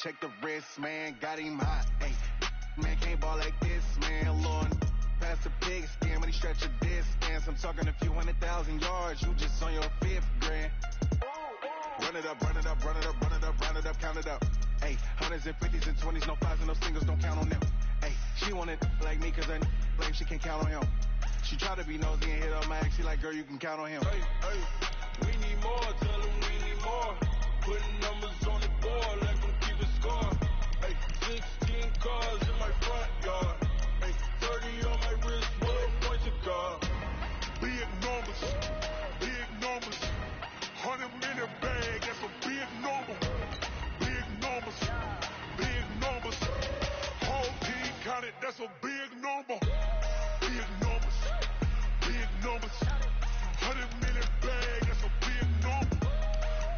check the wrist, man, got him hot. Hey, man, can't ball like this, man. Lord, past the pig skin when he stretch a distance. I'm talking a few 100,000 yards. You just on your 5th grand. Run it up, run it up, run it up, run it up, run it up, count it up. Hey, hundreds and 50s and 20s, no 5s and no singles, don't count on them. Hey, she wanted like me 'cause I blame she can't count on him. She try to be nosy and hit up my ex. She like, girl, you can count on him. Hey, hey, we need more. Tell them we need more. Putting numbers on the board, let them keep a score. Hey, 16 cars in my front yard. Hey, 30 on my wrist, bullet points a car. Big numbers, big numbers. 100-minute bag, that's a big number. Big numbers, big numbers. Whole team counted, that's a big number. Big numbers, big numbers. 100-minute bag, that's a big number.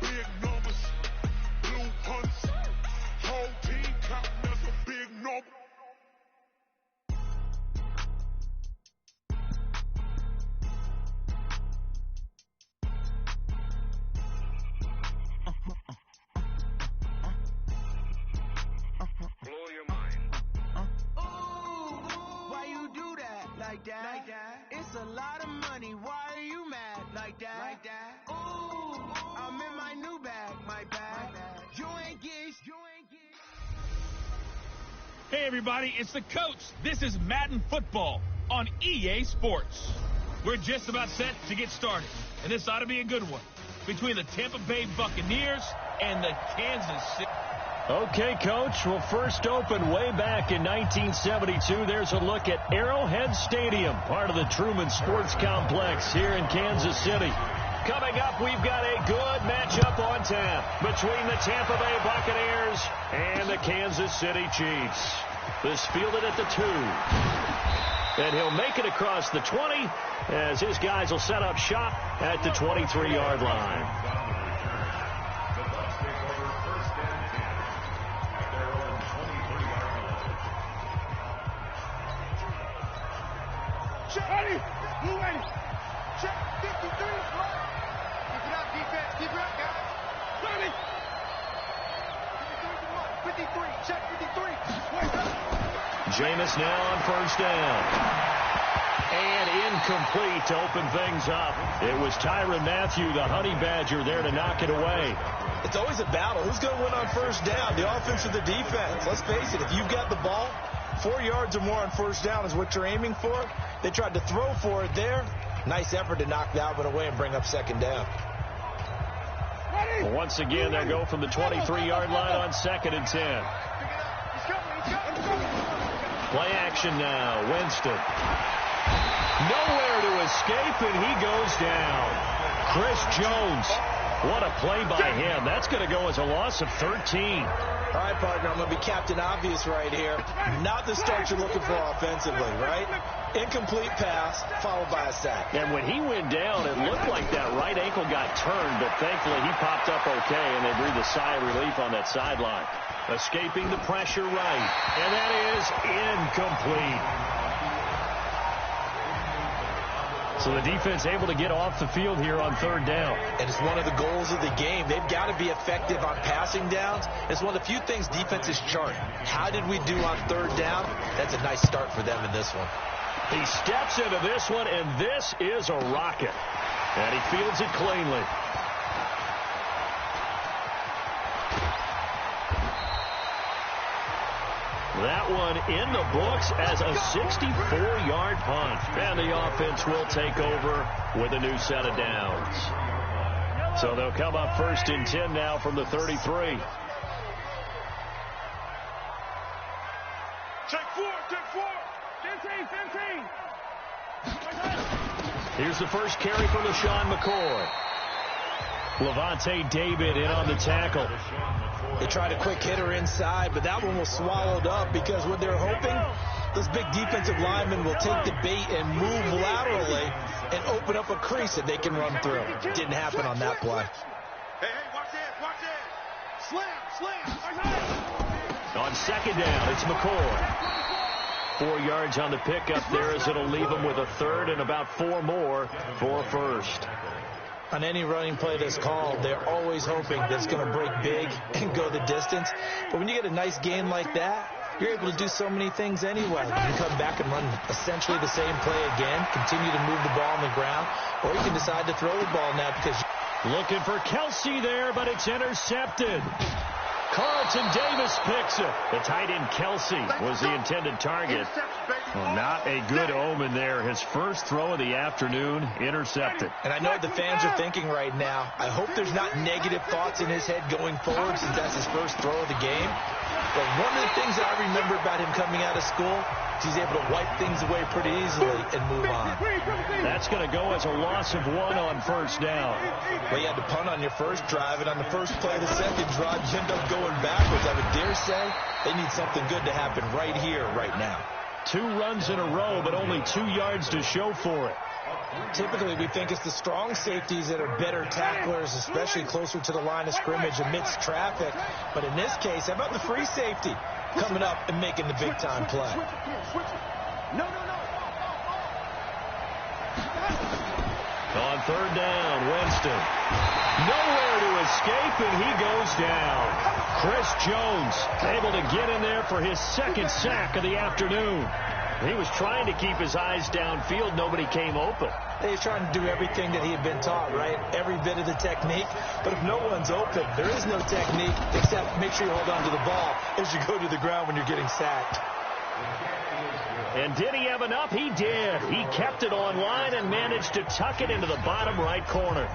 Big numbers, blue hunts. Whole team counting, that's a big number. Blow your mind. Why you do that like that? It's a lot of money. Why are you mad like that? Ooh, I'm in my new bag, my bag. You ain't get. Hey everybody, it's the coach. This is Madden Football on EA Sports. We're just about set to get started, and this ought to be a good one between the Tampa Bay Buccaneers and the Kansas City. Okay, Coach, we'll first open way back in 1972. There's a look at Arrowhead Stadium, part of the Truman Sports Complex here in Kansas City. Coming up, we've got a good matchup on tap between the Tampa Bay Buccaneers and the Kansas City Chiefs. This fielded at the 2. And he'll make it across the 20 as his guys will set up shop at the 23-yard line. Ready? You ready? Check 53. Keep it up, defense. Keep it up, guys. Ready? 53. Check 53. Jameis now on first down. And incomplete to open things up. It was Tyrann Mathieu, the Honey Badger, there to knock it away. It's always a battle. Who's going to win on first down, the offense or the defense? Let's face it, if you've got the ball, 4 yards or more on first down is what you're aiming for. They tried to throw for it there. Nice effort to knock that one away and bring up second down. Once again, they'll go from the 23-yard line on 2nd and 10. Play action now. Winston. Nowhere to escape, and he goes down. Chris Jones. What a play by him. That's going to go as a loss of 13. All right, partner, I'm going to be Captain Obvious right here. Not the start you're looking for offensively, right? Incomplete pass, followed by a sack. And when he went down, it looked like that right ankle got turned, but thankfully he popped up okay, and they breathed a sigh of relief on that sideline. Escaping the pressure right, and that is incomplete. So the defense able to get off the field here on 3rd down. And it's one of the goals of the game. They've got to be effective on passing downs. It's one of the few things defenses chart. How did we do on 3rd down? That's a nice start for them in this one. He steps into this one, and this is a rocket. And he fields it cleanly. That one in the books as a 64-yard punt. And the offense will take over with a new set of downs. So they'll come up 1st and 10 now from the 33. Check 4. 15. Here's the first carry for LaShawn McCoy. Levante David in on the tackle. They tried a quick hitter inside, but that one was swallowed up because what they're hoping, those big defensive linemen will take the bait and move laterally and open up a crease that they can run through. Didn't happen on that play. Hey, watch it. Slam. On 2nd down, it's McCoy. 4 yards on the pickup there as it'll leave him with a 3rd and about 4 more for a 1st. On any running play that's called, they're always hoping that it's going to break big and go the distance. But when you get a nice gain like that, you're able to do so many things anyway. You can come back and run essentially the same play again, continue to move the ball on the ground, or you can decide to throw the ball now because looking for Kelsey there, but it's intercepted. Carlton Davis picks it. The tight end Kelsey was the intended target. Well, not a good omen there. His first throw of the afternoon, intercepted. And I know the fans are thinking right now, I hope there's not negative thoughts in his head going forward since that's his first throw of the game. But one of the things that I remember about him coming out of school is he's able to wipe things away pretty easily and move on. That's going to go as a loss of 1 on first down. Well, you had to punt on your first drive, and on the first play of the second drive, you end up going backwards. I would dare say they need something good to happen right here, right now. 2 runs in a row, but only 2 yards to show for it. Typically, we think it's the strong safeties that are better tacklers, especially closer to the line of scrimmage amidst traffic. But in this case, how about the free safety coming up and making the big-time play? On third down, Winston. Nowhere to escape, and he goes down. Chris Jones able to get in there for his second sack of the afternoon. He was trying to keep his eyes downfield. Nobody came open. He's trying to do everything that he had been taught, right? Every bit of the technique. But if no one's open, there is no technique except make sure you hold on to the ball as you go to the ground when you're getting sacked. And did he have enough? He did. He kept it online and managed to tuck it into the bottom right corner.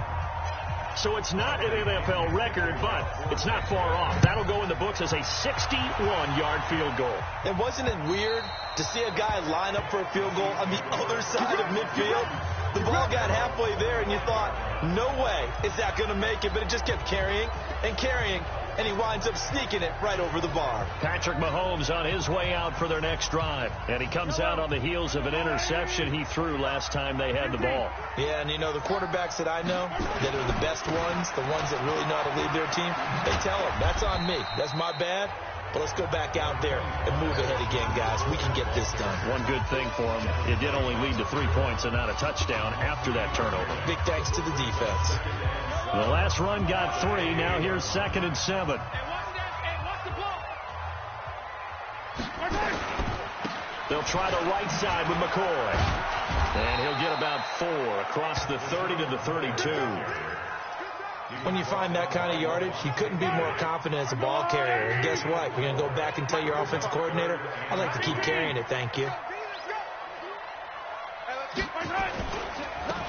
So it's not an NFL record, but it's not far off. That'll go in the books as a 61-yard field goal. And wasn't it weird to see a guy line up for a field goal on the other side of midfield? The ball got halfway there, and you thought, no way is that going to make it. But it just kept carrying and carrying, and he winds up sneaking it right over the bar. Patrick Mahomes on his way out for their next drive. And he comes out on the heels of an interception he threw last time they had the ball. Yeah, and you know, the quarterbacks that I know that are the best ones, the ones that really know how to lead their team, they tell them, that's on me. That's my bad. But let's go back out there and move ahead again, guys. We can get this done. One good thing for him, it did only lead to 3 points and not a touchdown after that turnover. Big thanks to the defense. The last run got 3. Now here's 2nd and 7. They'll try the right side with McCoy. And he'll get about 4 across the 30 to the 32. When you find that kind of yardage, you couldn't be more confident as a ball carrier. And guess what? You're going to go back and tell your offensive coordinator, I'd like to keep carrying it, thank you.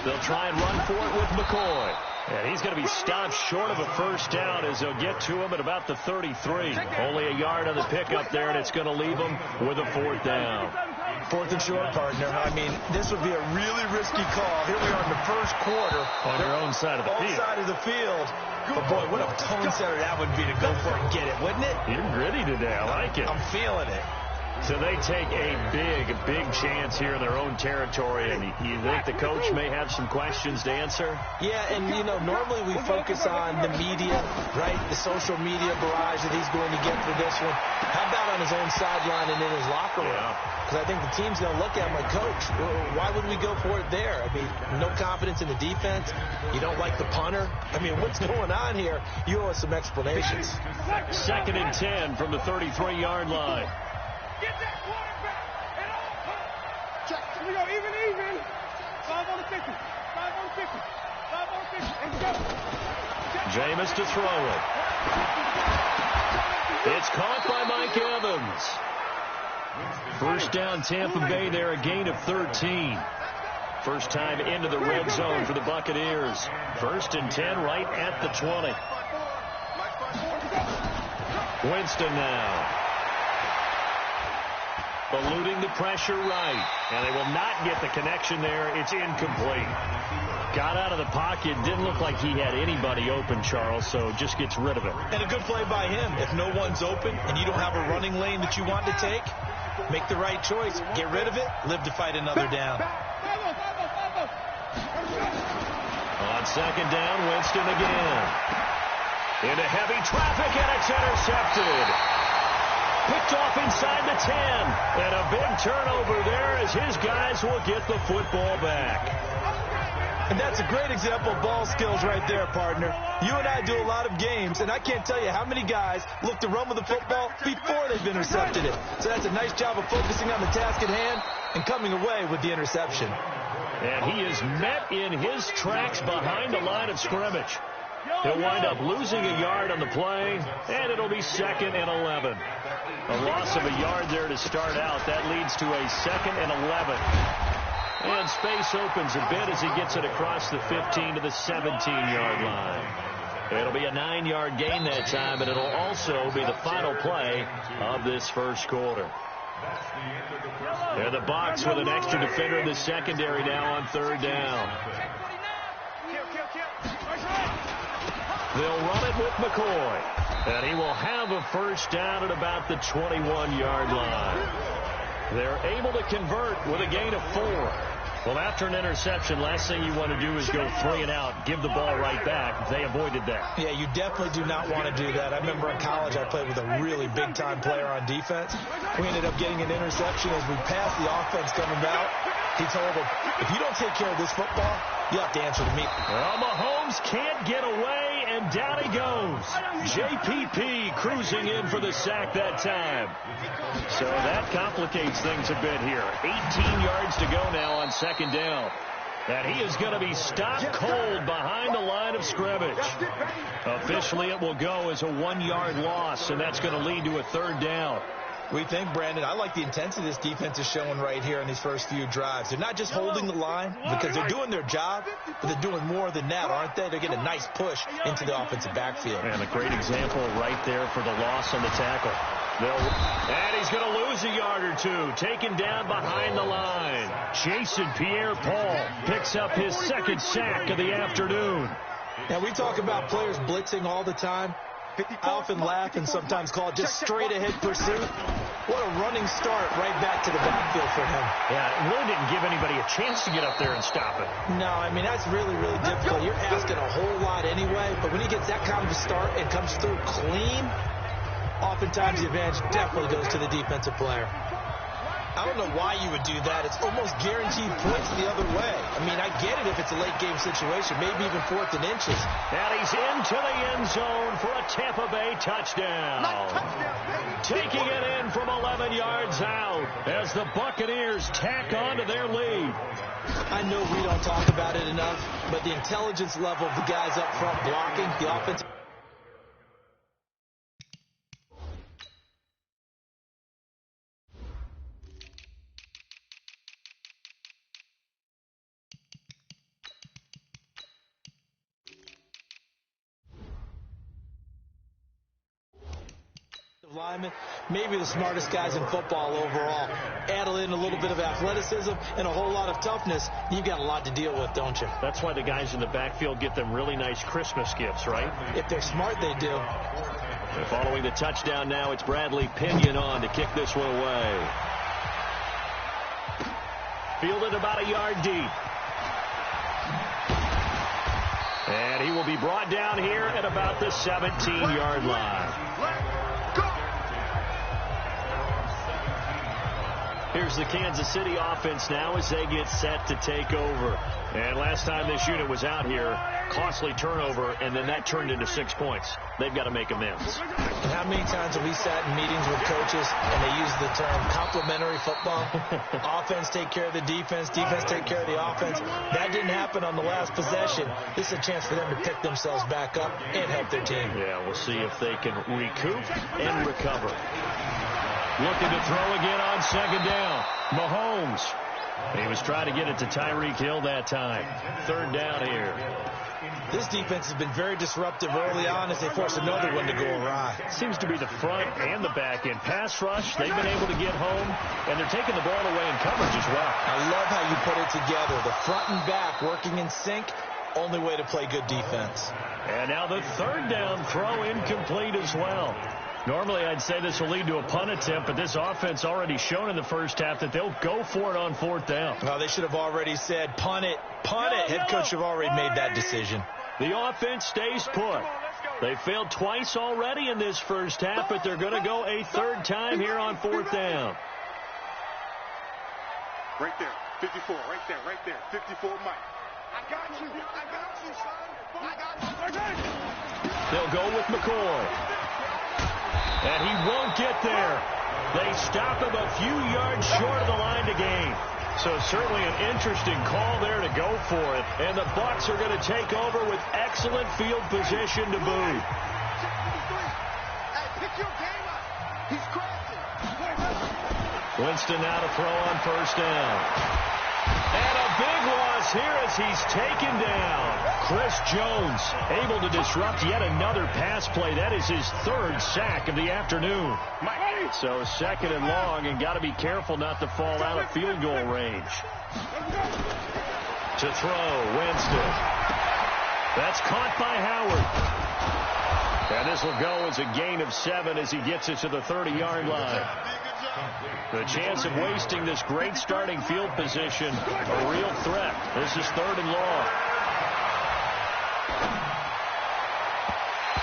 They'll try and run for it with McCoy. And he's going to be stopped short of a first down as they'll get to him at about the 33. Only a yard on the pickup there, and it's going to leave him with a 4th down. 4th and short, partner. I mean, this would be a really risky call. Here we are in the first quarter. On your own side of the field. Side of the field. But, boy, what a tone setter that would be to go for it and get it, wouldn't it? You're gritty today. I like it. I'm feeling it. So they take a big chance here in their own territory, and you think the coach may have some questions to answer? Yeah, and, you know, normally we focus on the media, right, the social media barrage that he's going to get for this one. How about on his own sideline and in his locker room? Because I think the team's going to look at him like, Coach, why would we go for it there? I mean, no confidence in the defense. You don't like the punter. I mean, what's going on here? You owe us some explanations. 2nd and 10 from the 33-yard line. Get that quarterback at all costs. Here we go, even. 5 on the 50. 5 on the 50. 5 on the 50. And go. Jameis to throw it. It's caught by Mike Evans. First down, Tampa Bay there, a gain of 13. First time into the red zone for the Buccaneers. 1st and 10 right at the 20. Winston now. Eluding the pressure right. And they will not get the connection there. It's incomplete. Got out of the pocket. Didn't look like he had anybody open, Charles, so just gets rid of it. And a good play by him. If no one's open and you don't have a running lane that you want to take, make the right choice. Get rid of it. Live to fight another down. On 2nd down, Winston again. Into heavy traffic, and it's intercepted. Picked off inside the 10. And a big turnover there as his guys will get the football back. And that's a great example of ball skills right there, partner. You and I do a lot of games, and I can't tell you how many guys look to run with the football before they've intercepted it. So that's a nice job of focusing on the task at hand and coming away with the interception. And he is met in his tracks behind the line of scrimmage. He'll wind up losing a yard on the play, and it'll be 2nd and 11. A loss of a yard there to start out. That leads to a 2nd and 11. And space opens a bit as he gets it across the 15 to the 17-yard line. It'll be a 9-yard gain that time, and it'll also be the final play of this first quarter. They're the Bucs with an extra defender in the secondary now on 3rd down. They'll run it with McCoy, and he will have a first down at about the 21-yard line. They're able to convert with a gain of 4. Well, after an interception, last thing you want to do is go 3 and out, give the ball right back. They avoided that. Yeah, you definitely do not want to do that. I remember in college I played with a really big-time player on defense. We ended up getting an interception as we passed the offense coming out. He told him, if you don't take care of this football, you have to answer to me. Well, Mahomes can't get away, and down he goes. JPP cruising in for the sack that time. So that complicates things a bit here. 18 yards to go now on 2nd down. And he is going to be stopped cold behind the line of scrimmage. Officially, it will go as a 1-yard loss, and that's going to lead to a 3rd down. We think, Brandon, I like the intensity this defense is showing right here in these first few drives. They're not just holding the line because they're doing their job, but they're doing more than that, aren't they? They're getting a nice push into the offensive backfield. And a great example right there for the loss on the tackle. And he's going to lose a yard or 2, taken down behind the line. Jason Pierre-Paul picks up his 2nd sack of the afternoon. Now, we talk about players blitzing all the time. I often laugh and sometimes call it just straight-ahead pursuit. What a running start right back to the backfield for him. Yeah, it really didn't give anybody a chance to get up there and stop it. No, I mean, that's really, really difficult. You're asking a whole lot anyway, but when he gets that kind of a start and comes through clean, oftentimes the advantage definitely goes to the defensive player. I don't know why you would do that. It's almost guaranteed points the other way. I mean, I get it if it's a late-game situation, maybe even 4th and inches. And he's into the end zone for a Tampa Bay touchdown. Taking it in from 11 yards out as the Buccaneers tack on to their lead. I know we don't talk about it enough, but the intelligence level of the guys up front blocking, the offense. Linemen, maybe the smartest guys in football overall. Add in a little bit of athleticism and a whole lot of toughness. You've got a lot to deal with, don't you? That's why the guys in the backfield get them really nice Christmas gifts, right? If they're smart, they do. And following the touchdown now, it's Bradley Pinion on to kick this one away. Fielded about a yard deep. And he will be brought down here at about the 17-yard line. Here's the Kansas City offense now as they get set to take over. And last time this unit was out here, costly turnover, and then that turned into 6 points. They've got to make amends. And how many times have we sat in meetings with coaches and they use the term complementary football? Offense take care of the defense, defense take care of the offense. That didn't happen on the last possession. This is a chance for them to pick themselves back up and help their team. Yeah, we'll see if they can recoup and recover. Looking to throw again on 2nd down. Mahomes. He was trying to get it to Tyreek Hill that time. 3rd down here. This defense has been very disruptive early on as they force another one to go awry. Seems to be the front and the back end. Pass rush, they've been able to get home, and they're taking the ball away in coverage as well. I love how you put it together. The front and back working in sync. Only way to play good defense. And now the 3rd down throw incomplete as well. Normally, I'd say this will lead to a punt attempt, but this offense already shown in the first half that they'll go for it on 4th down. Well, they should have already said, punt it, punt it. Head coach should have already made that decision. The offense stays put. They failed twice already in this first half, but they're going to go a 3rd time here on 4th down. Right there, 54, right there, 54, Mike. I got you, son. I got you. They'll go with McCoy. And he won't get there. They stop him a few yards short of the line to gain. So certainly an interesting call there to go for it. And the Bucs are going to take over with excellent field position to boot. Hey, pick your game up. He's crashing. Winston now to throw on first down. And a big loss here as he's taken down. Chris Jones able to disrupt yet another pass play. That is his third sack of the afternoon. So second and long, and got to be careful not to fall out of field goal range. To throw, Winston. That's caught by Howard. And this will go as a gain of 7 as he gets it to the 30-yard line. The chance of wasting this great starting field position, a real threat. This is third and long.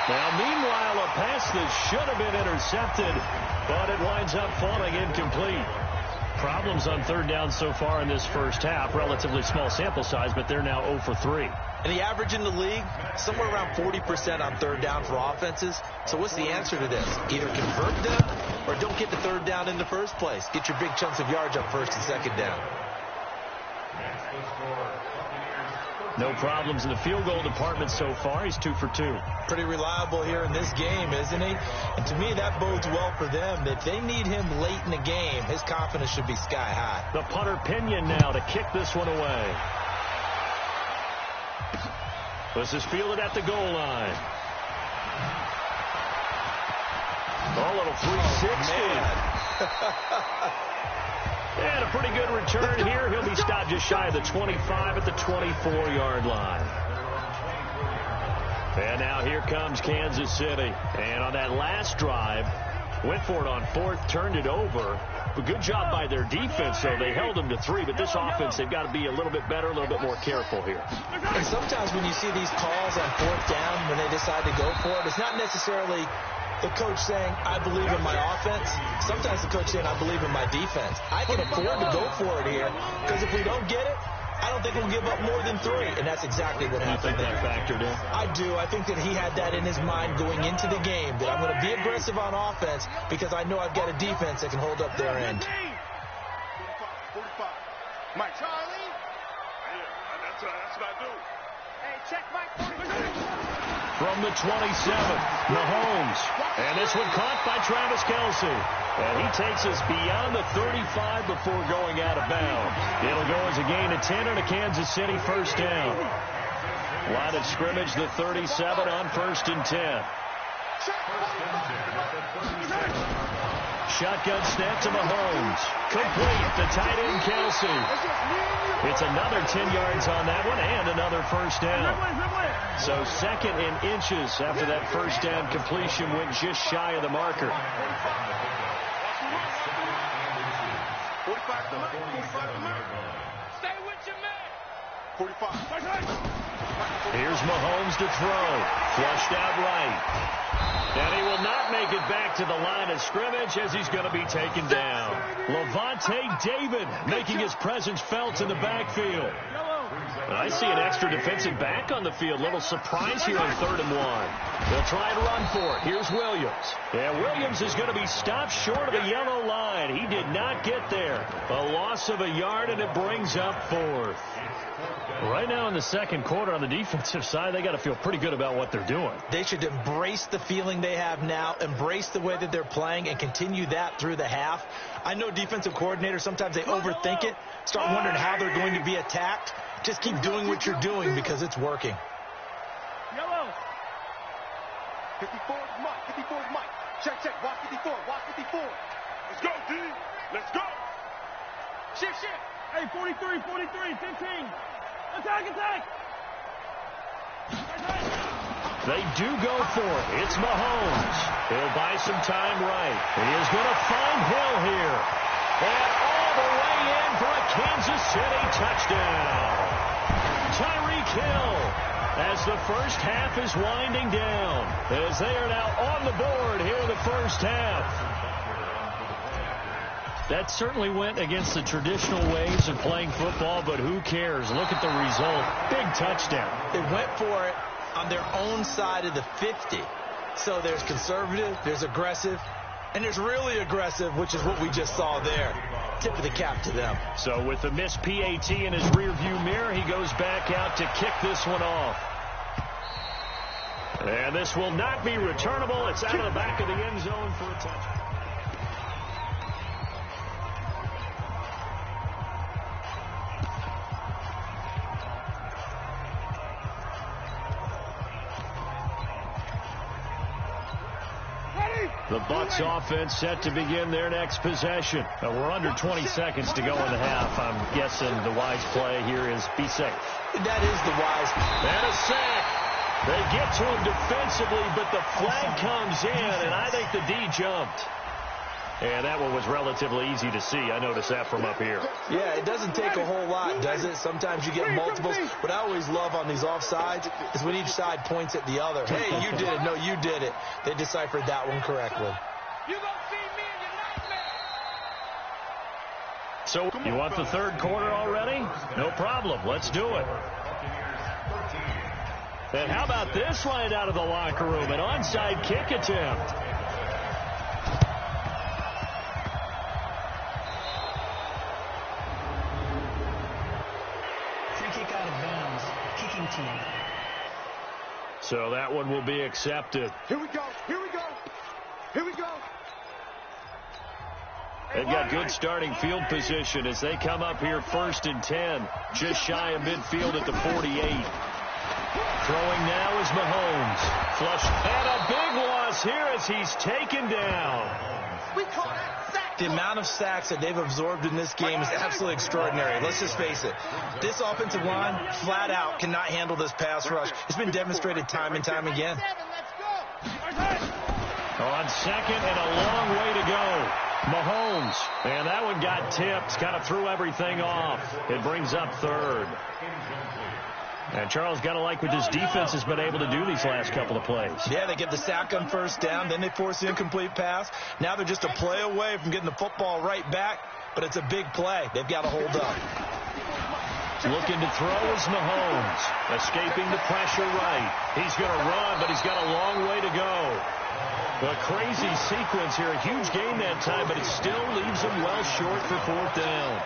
Now, meanwhile, a pass that should have been intercepted, but it winds up falling incomplete. Problems on third down so far in this first half. Relatively small sample size, but they're now 0 for 3. And the average in the league, somewhere around 40% on third down for offenses. So what's the answer to this? Either convert them or don't get the third down in the first place. Get your big chunks of yards up first and second down. No problems in the field goal department so far. He's 2 for 2. Pretty reliable here in this game, isn't he? And to me, that bodes well for them. If they need him late in the game, his confidence should be sky high. The punter Pinion now to kick this one away. This is fielded at the goal line. A little 360. And a pretty good return here. He'll be stopped just shy of the 25 at the 24-yard line. And now here comes Kansas City. And on that last drive, went for it on fourth, turned it over. But good job by their defense, though. They held them to 3. But this offense, they've got to be a little bit better, a little bit more careful here. And sometimes when you see these calls on fourth down, when they decide to go for it, it's not necessarily the coach saying, I believe in my offense. Sometimes the coach saying, I believe in my defense. I can afford to go for it here, because if we don't get it, I don't think we'll give up more than 3. And that's exactly what happened there. You think that factored in? I do. I think that he had that in his mind going into the game, that I'm going to be aggressive on offense because I know I've got a defense that can hold up their end. 45. Mike. Charlie. Yeah, that's what I do. Hey, check Mike. 46. From the 27, Mahomes. And this one caught by Travis Kelce. And he takes us beyond the 35 before going out of bounds. It'll go as a gain of 10 and a Kansas City first down. Line of scrimmage, the 37 on 1st and 10. Shotgun snap to Mahomes. Complete to tight end Kelce. It's another 10 yards on that one and another first down. So second in inches after that first down completion went just shy of the marker. 45. Stay with your man. 45. Here's Mahomes to throw. Flushed out right. And he will not make it back to the line of scrimmage as he's going to be taken down. Levante David making his presence felt in the backfield. And I see an extra defensive back on the field. Little surprise here on 3rd and 1. They'll try and run for it. Here's Williams. Yeah, Williams is going to be stopped short of the yellow line. He did not get there. A loss of a yard, and it brings up 4th. Right now in the second quarter on the defensive side, they got to feel pretty good about what they're doing. They should embrace the feeling they have now, embrace the way that they're playing, and continue that through the half. I know defensive coordinators, sometimes they overthink it, start wondering how they're going to be attacked. Just keep doing what you're doing because it's working. Yellow. 54 is Mike. 54 is Mike. Check. Watch 54. Watch 54. Let's go, D. Let's go. Shift. Hey, 43, 15. Attack. They do go for it. It's Mahomes. He'll buy some time right. He is going to find Hill here. And all the way in for a Kansas City touchdown. Tyreek Hill as the first half is winding down. As they are now on the board here in the first half. That certainly went against the traditional ways of playing football, but who cares? Look at the result. Big touchdown. They went for it on their own side of the 50. So there's conservative, there's aggressive, and there's really aggressive, which is what we just saw there. Tip of the cap to them. So with the missed PAT in his rearview mirror, he goes back out to kick this one off. And this will not be returnable. It's out of the back of the end zone for a touchdown. The Bucs offense set to begin their next possession. We're under 20 seconds to go in the half. I'm guessing the wise play here is be safe. That is the wise. And a sack. They get to him defensively, but the flag comes in, and I think the D jumped. And that one was relatively easy to see. I noticed that from up here. Yeah, it doesn't take a whole lot, does it? Sometimes you get multiples. What I always love on these offsides is when each side points at the other. Hey, you did it. No, you did it. They deciphered that one correctly. So you want the third quarter already? No problem. Let's do it. And how about this line out of the locker room? An onside kick attempt. Team. So that one will be accepted. Here we go. Here we go. Here we go. They've got good starting field position as they come up here 1st and 10. Just shy of midfield at the 48. Throwing now is Mahomes. Flush. And a big loss here as he's taken down. We call that sack. The amount of sacks that they've absorbed in this game is absolutely extraordinary. Let's just face it. This offensive line, flat out, cannot handle this pass rush. It's been demonstrated time and time again. On second and a long way to go. Mahomes. And that one got tipped. Kind of threw everything off. It brings up third. And Charles, got to like what this defense has been able to do these last couple of plays. Yeah, they get the sack on first down, then they force the incomplete pass. Now they're just a play away from getting the football right back, but it's a big play. They've got to hold up. Looking to throw is Mahomes. Escaping the pressure right. He's going to run, but he's got a long way to go. A crazy sequence here. A huge gain that time, but it still leaves him well short for 4th down.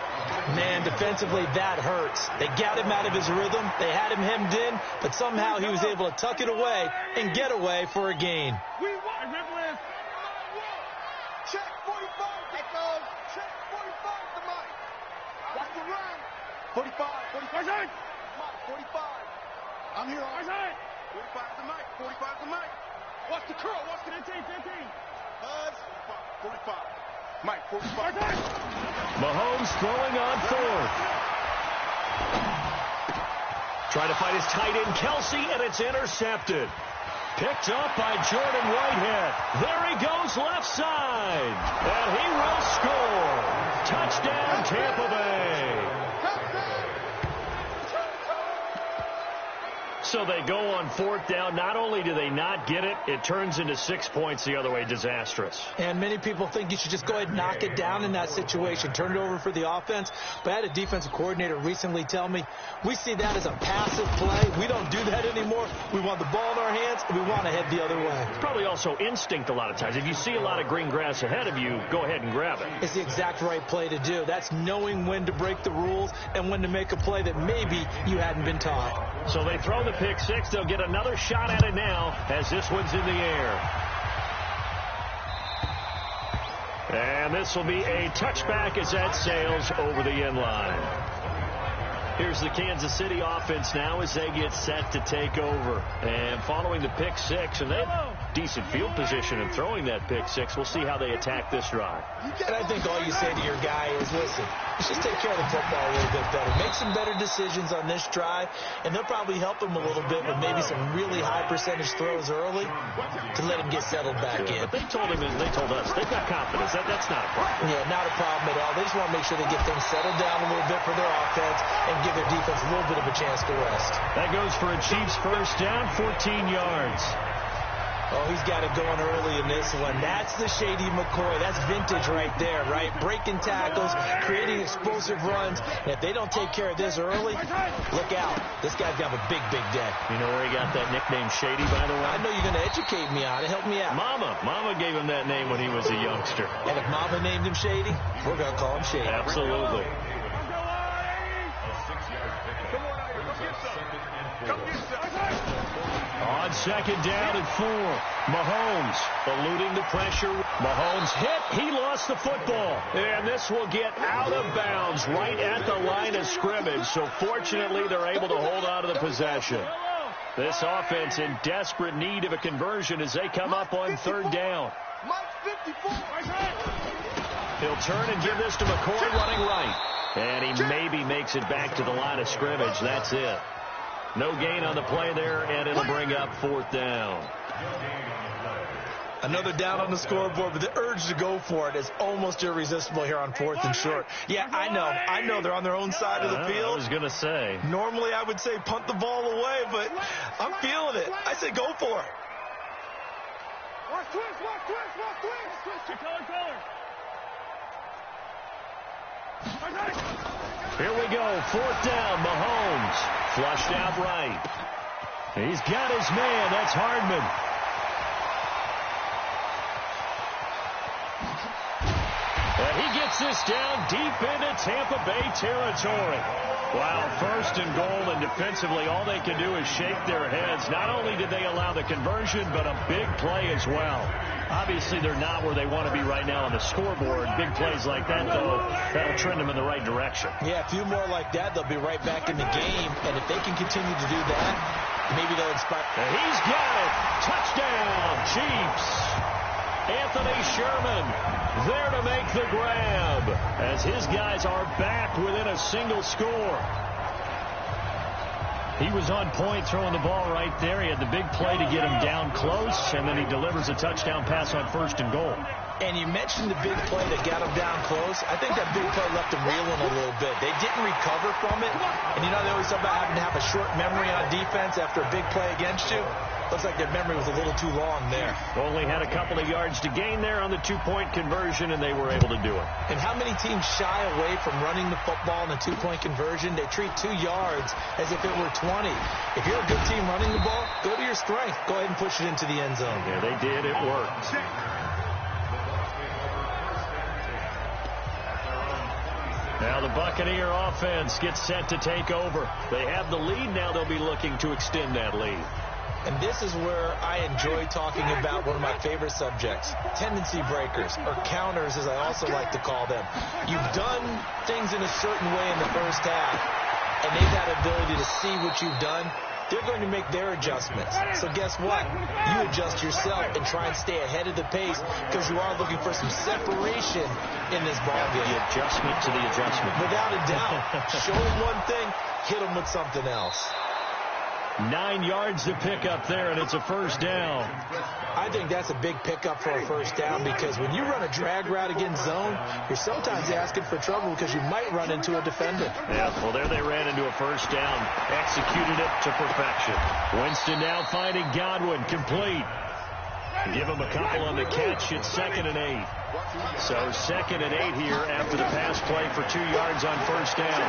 Man, defensively, that hurts. They got him out of his rhythm. They had him hemmed in, but somehow he was able to tuck it away and get away for a gain. We won. Check 45. Echo. Check 45 to Mike. Watch the run. 45. 45. Mike, 45. I'm here on 45 to Mike. 45 to Mike. Watch the curl. Watch the 15. Buzz. 45. Mike, 45. Mahomes throwing on 4th. Trying to find his tight end, Kelsey, and it's intercepted. Picked up by Jordan Whitehead. There he goes left side. And he will score. Touchdown, Tampa Bay. So they go on 4th down. Not only do they not get it, it turns into 6 points the other way. Disastrous. And many people think you should just go ahead and knock it down in that situation. Turn it over for the offense. But I had a defensive coordinator recently tell me, we see that as a passive play. We don't do that anymore. We want the ball in our hands, and we want to head the other way. Probably also instinct a lot of times. If you see a lot of green grass ahead of you, go ahead and grab it. It's the exact right play to do. That's knowing when to break the rules and when to make a play that maybe you hadn't been taught. So they throw the pick six. They'll get another shot at it now as this one's in the air. And this will be a touchback as that sails over the end line. Here's the Kansas City offense now as they get set to take over. And following the pick six, and they have decent field position in throwing that pick six. We'll see how they attack this drive. And I think all you say to your guy is, listen, let's just take care of the football a little bit better. Make some better decisions on this drive, and they'll probably help him a little bit with maybe some really high percentage throws early to let him get settled back in. But they told him, and they told us, they've got confidence. That's not a problem. Yeah, not a problem at all. They just want to make sure they get things settled down a little bit for their offense and give their defense a little bit of a chance to rest. That goes for a Chiefs first down, 14 yards. Oh, he's got it going early in this one. That's the Shady McCoy. That's vintage right there, right? Breaking tackles, creating explosive runs. And if they don't take care of this early, look out. This guy's got a big, big day. You know where he got that nickname Shady, by the way? I know you're going to educate me on it. Help me out. Mama gave him that name when he was a youngster. And if Mama named him Shady, we're going to call him Shady. Absolutely. On second down and 4. Mahomes eluding the pressure. Mahomes hit. He lost the football. And this will get out of bounds right at the line of scrimmage. So fortunately, they're able to hold on to the possession. This offense in desperate need of a conversion as they come up on third down. He'll turn and give this to McCoy running right. And he maybe makes it back to the line of scrimmage. That's it. No gain on the play there, and it'll bring up fourth down. Another down on the scoreboard, but the urge to go for it is almost irresistible here on 4th and short. Yeah, I know they're on their own side of the field. I was going to say. Normally I would say punt the ball away, but I'm feeling it. I say go for it. Watch twist. Here we go. Fourth down. Mahomes flushed out right. He's got his man. That's Hardman. And he gets this down deep into Tampa Bay territory. Wow, first and goal, and defensively all they can do is shake their heads. Not only did they allow the conversion, but a big play as well. Obviously, they're not where they want to be right now on the scoreboard. Big plays like that, though, that'll trend them in the right direction. Yeah, a few more like that, they'll be right back in the game. And if they can continue to do that, maybe they'll inspire. And he's got it. Touchdown, Chiefs. Anthony Sherman there to make the grab as his guys are back within a single score. He was on point throwing the ball right there. He had the big play to get him down close, and then he delivers a touchdown pass on first and goal. And you mentioned the big play that got him down close. I think that big play left him reeling a little bit. They didn't recover from it. And you know, they always talk about having to have a short memory on defense after a big play against you. Looks like their memory was a little too long there. Only had a couple of yards to gain there on the two-point conversion, and they were able to do it. And how many teams shy away from running the football in a two-point conversion? They treat 2 yards as if it were 20. If you're a good team running the ball, go to your strength. Go ahead and push it into the end zone. Yeah, they did. It worked. Now the Buccaneer offense gets set to take over. They have the lead. Now they'll be looking to extend that lead. And this is where I enjoy talking about one of my favorite subjects, tendency breakers, or counters as I also like to call them. You've done things in a certain way in the first half, and they've had ability to see what you've done. They're going to make their adjustments. So guess what? You adjust yourself and try and stay ahead of the pace because you are looking for some separation in this ballgame. The adjustment to the adjustment. Without a doubt. Show them one thing, hit them with something else. 9 yards to pick up there, and it's a first down. I think that's a big pickup for a first down because when you run a drag route against zone, you're sometimes asking for trouble because you might run into a defender. Yeah, well, there they ran into a first down. Executed it to perfection. Winston now finding Godwin complete. Give him a couple on the catch. It's 2nd and 8. So 2nd and 8 here after the pass play for 2 yards on first down.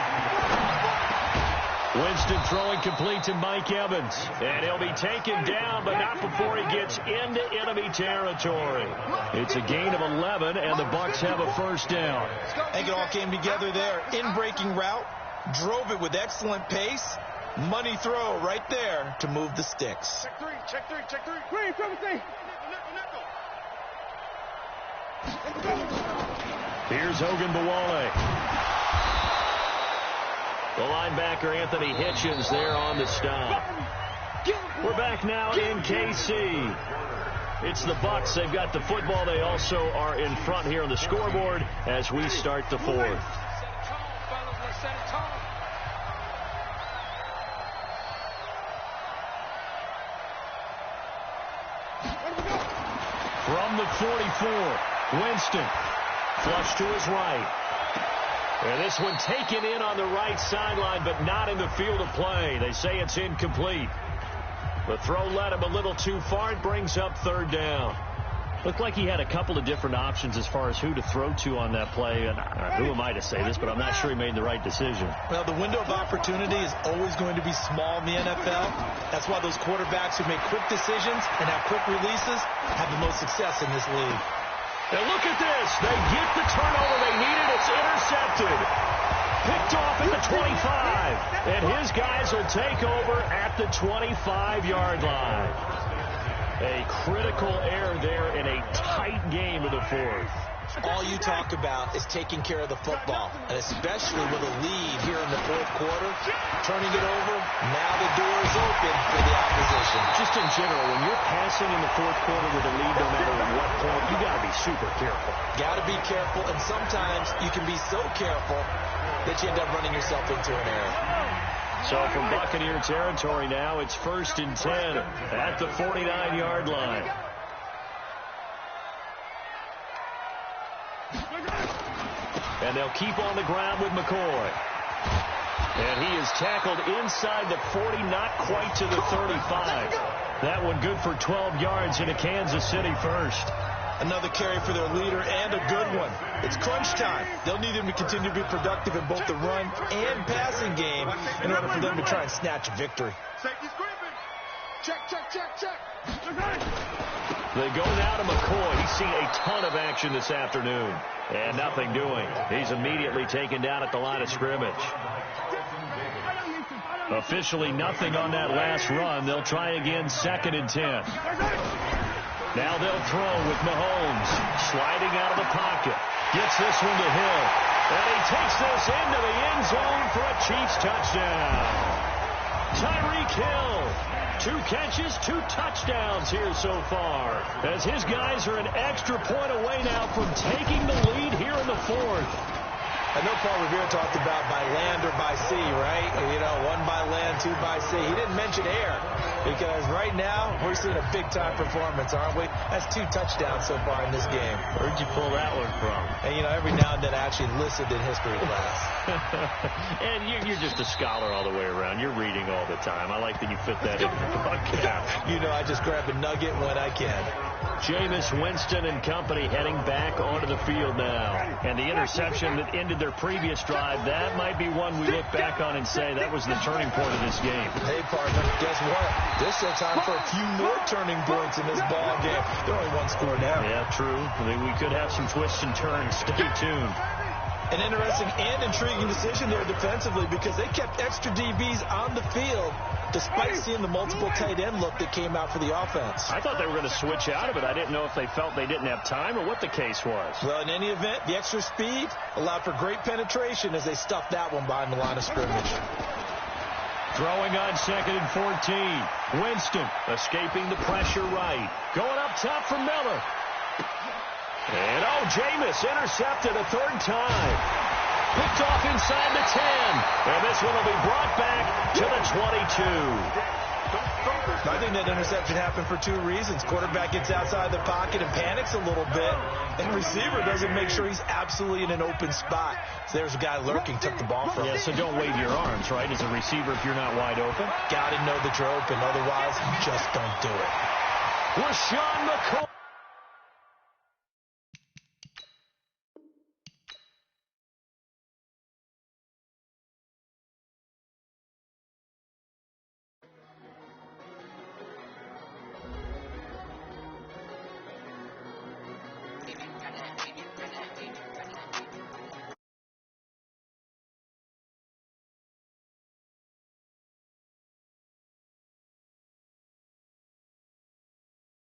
Winston throwing complete to Mike Evans. And he'll be taken down, but not before he gets into enemy territory. It's a gain of 11, and the Bucs have a first down. I think it all came together there. In-breaking route, drove it with excellent pace. Money throw right there to move the sticks. Check three. Green, come and Here's Ogunbowale. The linebacker, Anthony Hitchens, there on the stop. We're back now in KC. It's the Bucs. They've got the football. They also are in front here on the scoreboard as we start the fourth. From the 44, Winston. Flush to his right. And this one taken in on the right sideline, but not in the field of play. They say it's incomplete. The throw led him a little too far. It brings up third down. Looked like he had a couple of different options as far as who to throw to on that play. And who am I to say this, but I'm not sure he made the right decision. Well, the window of opportunity is always going to be small in the NFL. That's why those quarterbacks who make quick decisions and have quick releases have the most success in this league. And look at this. They get the turnover they needed. It's intercepted. Picked off at the 25. And his guys will take over at the 25-yard line. A critical error there in a tight game of the fourth. All you talk about is taking care of the football, and especially with a lead here in the fourth quarter, turning it over, now the door is open for the opposition. Just in general, when you're passing in the fourth quarter with a lead, no matter what point, you got to be super careful. Got to be careful, and sometimes you can be so careful that you end up running yourself into an error. So from Buccaneer territory now, it's 1st and 10 at the 49-yard line. And they'll keep on the ground with McCoy. And he is tackled inside the 40, not quite to the 35. That one good for 12 yards into Kansas City first. Another carry for their leader and a good one. It's crunch time. They'll need him to continue to be productive in both the run and passing game in order for them to try and snatch a victory. Check, check, check, check. They go now to McCoy. He's seen a ton of action this afternoon. And nothing doing. He's immediately taken down at the line of scrimmage. Officially nothing on that last run. They'll try again 2nd and 10. Now they'll throw with Mahomes. Sliding out of the pocket. Gets this one to Hill. And he takes this into the end zone for a Chiefs touchdown. Tyreek Hill. 2 catches, 2 touchdowns here so far. As his guys are an extra point away now from taking the lead here in the fourth. I know Paul Revere talked about by land or by sea, right? You know, 1 by land, 2 by sea. He didn't mention air because right now we're seeing a big-time performance, aren't we? That's 2 touchdowns so far in this game. Where'd you pull that one from? And, you know, every now and then I actually listened in history class. And you're just a scholar all the way around. You're reading all the time. I like that you fit that in your broadcast. You know, I just grab a nugget when I can. Jameis Winston and company heading back onto the field now. And the interception that ended their previous drive, that might be one we look back on and say that was the turning point of this game. Hey, partner, guess what? There's still time for a few more turning points in this ball game. They're only 1 score now. Yeah, true. I mean, we could have some twists and turns. Stay tuned. An interesting and intriguing decision there defensively because they kept extra DBs on the field despite seeing the multiple tight end look that came out for the offense. I thought they were going to switch out of it. I didn't know if they felt they didn't have time or what the case was. Well, in any event, the extra speed allowed for great penetration as they stuffed that one behind the line of scrimmage. Throwing on 2nd and 14. Winston escaping the pressure right. Going up top for Miller. And, Jameis intercepted a 3rd time. Picked off inside the 10. And this one will be brought back to the 22. I think that interception happened for 2 reasons. Quarterback gets outside the pocket and panics a little bit. And receiver doesn't make sure he's absolutely in an open spot. So there's a guy lurking, took the ball from him. Yeah, so don't wave your arms, right, as a receiver if you're not wide open. Got to know that you're open. Otherwise, you just don't do it. Rashawn McCoy.